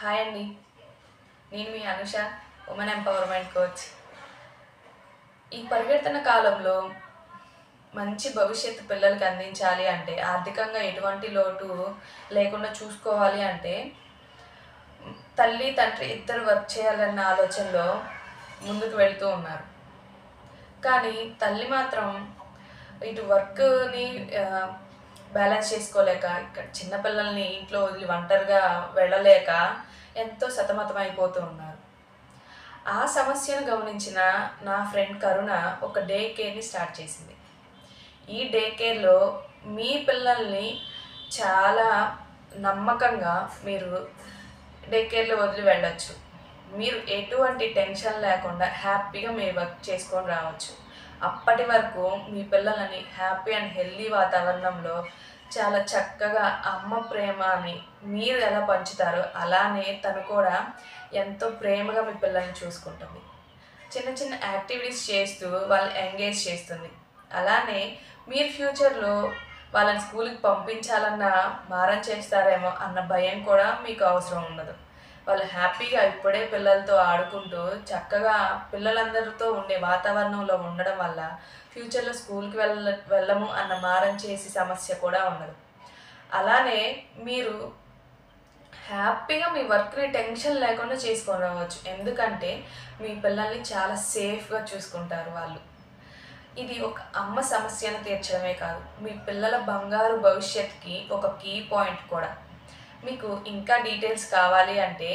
Hi అండి. నేను మీ Anusha, women empowerment coach. ఈ పరివర్తన కాలంలో మంచి భవిష్యత్తు పిల్లలకి అందించాలి అంటే, ఆర్థికంగా ఎటువంటి లోటు లేకుండా చూసుకోవాలి అంటే, తల్లి, తండ్రి ఇద్దరు వర్క్ చేయాలన్న ఆలోచనలో ముందుకు వెళ్తూ ఉన్నారు. కానీ తల్లి మాత్రం ఇటు వర్క్‌ని బ్యాలెన్స్ చేసుకోలేక, ఇక్కడ చిన్న పిల్లల్ని ఇంట్లో వదిలి ఒంటరిగా వెళ్ళలేక ఎంతో సతమతమైపోతూ ఉన్నారు. ఆ సమస్యను గమనించిన నా ఫ్రెండ్ కరుణ ఒక డే కేర్‌ని స్టార్ట్ చేసింది. ఈ డే కేర్‌లో మీ పిల్లల్ని చాలా నమ్మకంగా మీరు డే కేర్‌లో వదిలి వెళ్ళొచ్చు. మీరు ఎటువంటి టెన్షన్ లేకుండా హ్యాపీగా మీరు వర్క్ చేసుకొని రావచ్చు. అప్పటి వరకు మీ పిల్లలని హ్యాపీ అండ్ హెల్తీ వాతావరణంలో చాలా చక్కగా అమ్మ ప్రేమని మీరు ఎలా పంచుతారో అలానే తను కూడా ఎంతో ప్రేమగా మీ పిల్లల్ని చూసుకుంటుంది. చిన్న చిన్న యాక్టివిటీస్ చేస్తూ వాళ్ళని ఎంగేజ్ చేస్తుంది. అలానే మీరు ఫ్యూచర్‌లో వాళ్ళని స్కూల్‌కి పంపించాలన్నా మారం చేస్తారేమో అన్న భయం కూడా మీకు అవసరం ఉండదు. వాళ్ళు హ్యాపీగా ఇప్పుడే పిల్లలతో ఆడుకుంటూ చక్కగా పిల్లలందరితో ఉండే వాతావరణంలో ఉండడం వల్ల ఫ్యూచర్‌లో స్కూల్‌కి వెళ్ళము అన్న మారం చేసే సమస్య కూడా ఉండదు. అలానే మీరు హ్యాపీగా మీ వర్క్‌ని టెన్షన్ లేకుండా చేసుకొని రావచ్చు. ఎందుకంటే మీ పిల్లల్ని చాలా సేఫ్‌గా చూసుకుంటారు వాళ్ళు. ఇది ఒక అమ్మ సమస్యను తీర్చడమే కాదు, మీ పిల్లల బంగారు భవిష్యత్తుకి ఒక కీ పాయింట్ కూడా. మీకు ఇంకా డీటెయిల్స్ కావాలి అంటే